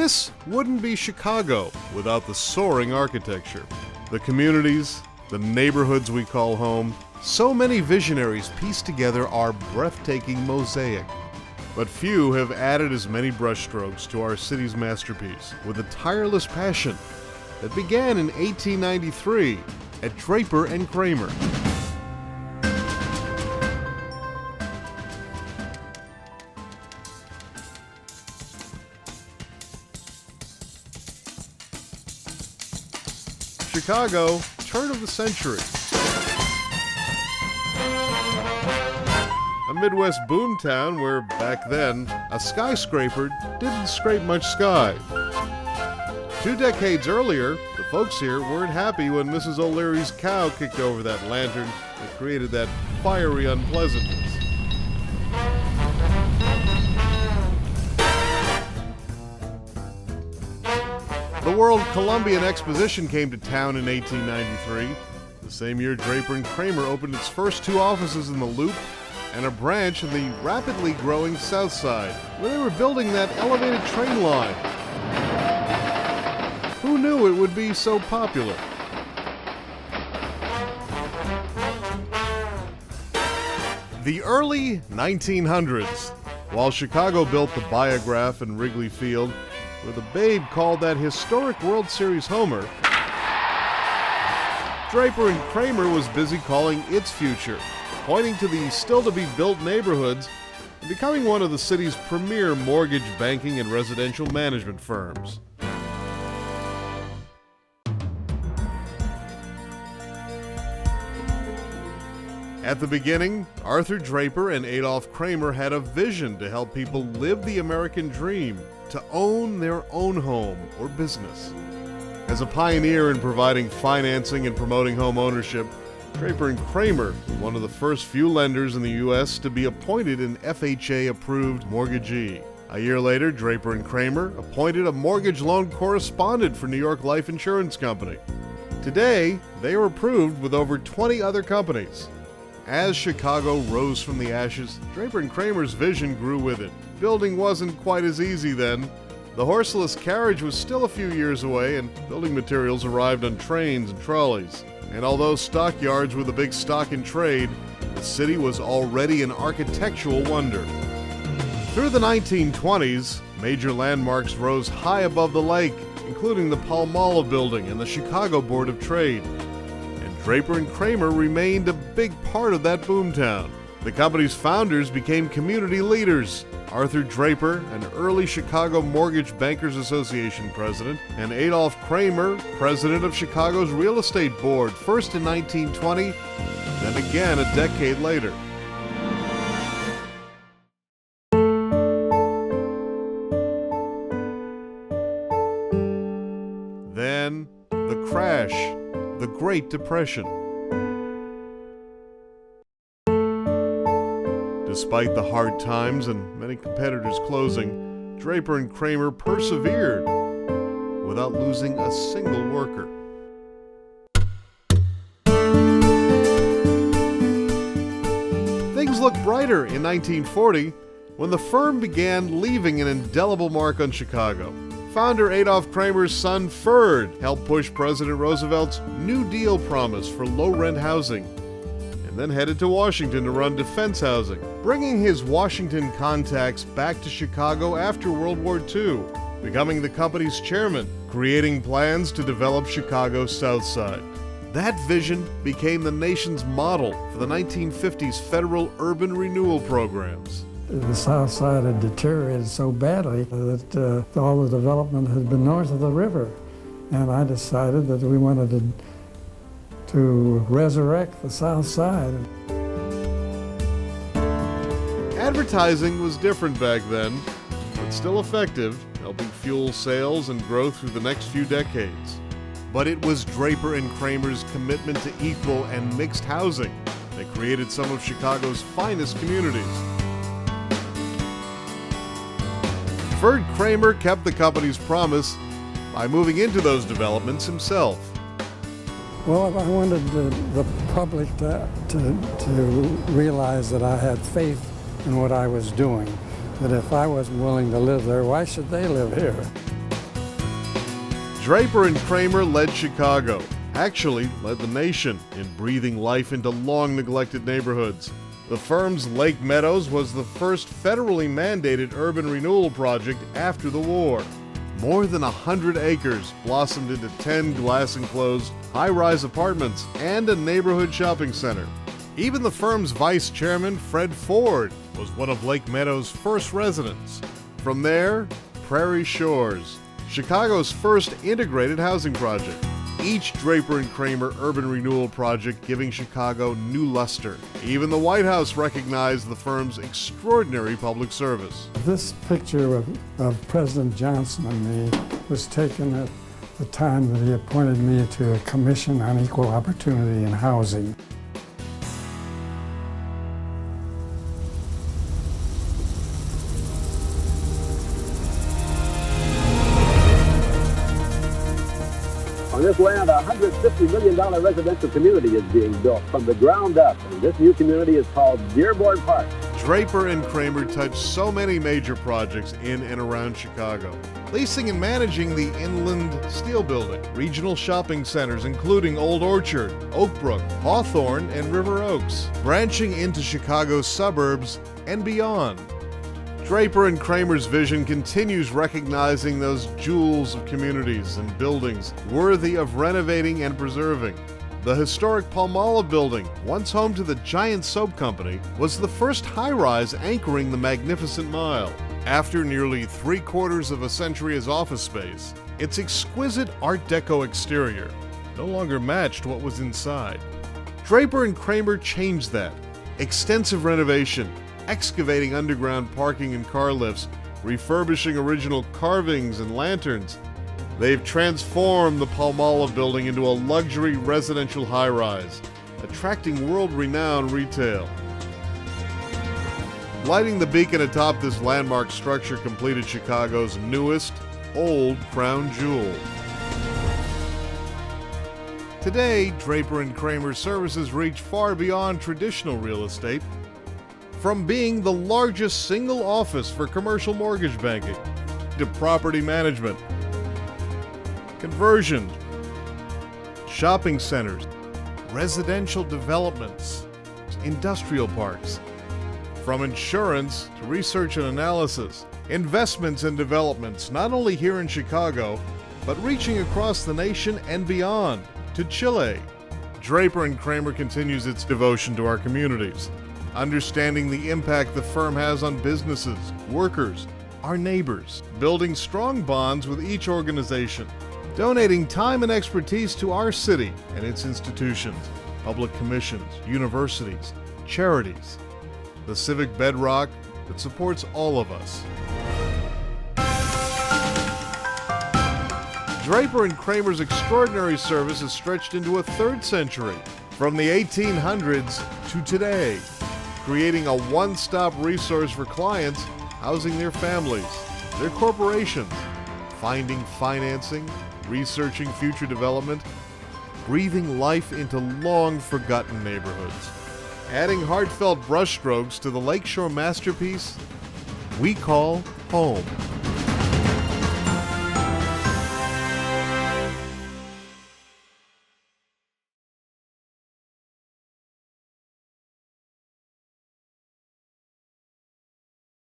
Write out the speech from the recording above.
This wouldn't be Chicago without the soaring architecture. The communities, the neighborhoods we call home, so many visionaries pieced together our breathtaking mosaic. But few have added as many brushstrokes to our city's masterpiece with a tireless passion that began in 1893 at Draper and Kramer. Chicago, turn of the century. A Midwest boomtown where, back then, a skyscraper didn't scrape much sky. 2 decades earlier, the folks here weren't happy when Mrs. O'Leary's cow kicked over that lantern that created that fiery unpleasantness. The World Columbian Exposition came to town in 1893. The same year, Draper and Kramer opened its first 2 offices in the Loop and a branch in the rapidly growing South Side, where they were building that elevated train line. Who knew it would be so popular? The early 1900s. While Chicago built the Biograph in Wrigley Field, where the Babe called that historic World Series homer, Draper and Kramer was busy calling its future, pointing to the still-to-be-built neighborhoods and becoming one of the city's premier mortgage banking and residential management firms. At the beginning, Arthur Draper and Adolph Kramer had a vision to help people live the American dream, to own their own home or business. As a pioneer in providing financing and promoting home ownership, Draper and Kramer were one of the first few lenders in the U.S. to be appointed an FHA-approved mortgagee. A year later, Draper and Kramer appointed a mortgage loan correspondent for New York Life Insurance Company. Today, they are approved with over 20 other companies. As Chicago rose from the ashes, Draper and Kramer's vision grew with it. Building wasn't quite as easy then. The horseless carriage was still a few years away, and building materials arrived on trains and trolleys. And although stockyards were the big stock in trade, the city was already an architectural wonder. Through the 1920s, major landmarks rose high above the lake, including the Palmolive Building and the Chicago Board of Trade. Draper and Kramer remained a big part of that boomtown. The company's founders became community leaders. Arthur Draper, an early Chicago Mortgage Bankers Association president, and Adolph Kramer, president of Chicago's Real Estate Board, first in 1920, then again a decade later. Then, the crash. The Great Depression. Despite the hard times and many competitors closing, Draper and Kramer persevered without losing a single worker. Things looked brighter in 1940 when the firm began leaving an indelible mark on Chicago. Founder Adolph Kramer's son, Ferd, helped push President Roosevelt's New Deal promise for low-rent housing, and then headed to Washington to run defense housing, bringing his Washington contacts back to Chicago after World War II, becoming the company's chairman, creating plans to develop Chicago's South Side. That vision became the nation's model for the 1950s federal urban renewal programs. The South Side had deteriorated so badly that all the development had been north of the river. And I decided that we wanted to resurrect the South Side. Advertising was different back then, but still effective, helping fuel sales and growth through the next few decades. But it was Draper and Kramer's commitment to equal and mixed housing that created some of Chicago's finest communities. Ferd Kramer kept the company's promise by moving into those developments himself. Well, I wanted the public to realize that I had faith in what I was doing, that if I wasn't willing to live there, why should they live here? Draper and Kramer led Chicago, actually led the nation in breathing life into long-neglected neighborhoods. The firm's Lake Meadows was the first federally mandated urban renewal project after the war. More than 100 acres blossomed into 10 glass-enclosed, high-rise apartments and a neighborhood shopping center. Even the firm's vice chairman, Fred Ford, was one of Lake Meadows' first residents. From there, Prairie Shores, Chicago's first integrated housing project. Each Draper and Kramer urban renewal project giving Chicago new luster. Even the White House recognized the firm's extraordinary public service. This picture of President Johnson and me was taken at the time that he appointed me to a commission on equal opportunity in housing. On this land, a $150 million residential community is being built from the ground up, and this new community is called Dearborn Park. Draper and Kramer touched so many major projects in and around Chicago. Leasing and managing the Inland Steel Building, regional shopping centers including Old Orchard, Oakbrook, Hawthorne, and River Oaks, branching into Chicago's suburbs and beyond. Draper and Kramer's vision continues recognizing those jewels of communities and buildings worthy of renovating and preserving. The historic Palmolive building, once home to the Giant Soap Company, was the first high-rise anchoring the Magnificent Mile. After nearly 3/4 of a century as office space, its exquisite Art Deco exterior no longer matched what was inside. Draper and Kramer changed that. Extensive renovation, excavating underground parking and car lifts, refurbishing original carvings and lanterns. They've transformed the Palmolive building into a luxury residential high-rise, attracting world-renowned retail. Lighting the beacon atop this landmark structure completed Chicago's newest, old crown jewel. Today, Draper and Kramer's services reach far beyond traditional real estate. From being the largest single office for commercial mortgage banking to property management, conversion, shopping centers, residential developments, industrial parks, from insurance to research and analysis, investments and developments not only here in Chicago, but reaching across the nation and beyond to Chile. Draper and Kramer continues its devotion to our communities, understanding the impact the firm has on businesses, workers, our neighbors, building strong bonds with each organization, donating time and expertise to our city and its institutions, public commissions, universities, charities, the civic bedrock that supports all of us. Draper and Kramer's extraordinary service has stretched into a third century, from the 1800s to today, creating a one-stop resource for clients housing their families, their corporations, finding financing, researching future development, breathing life into long-forgotten neighborhoods, adding heartfelt brushstrokes to the lakeshore masterpiece we call home.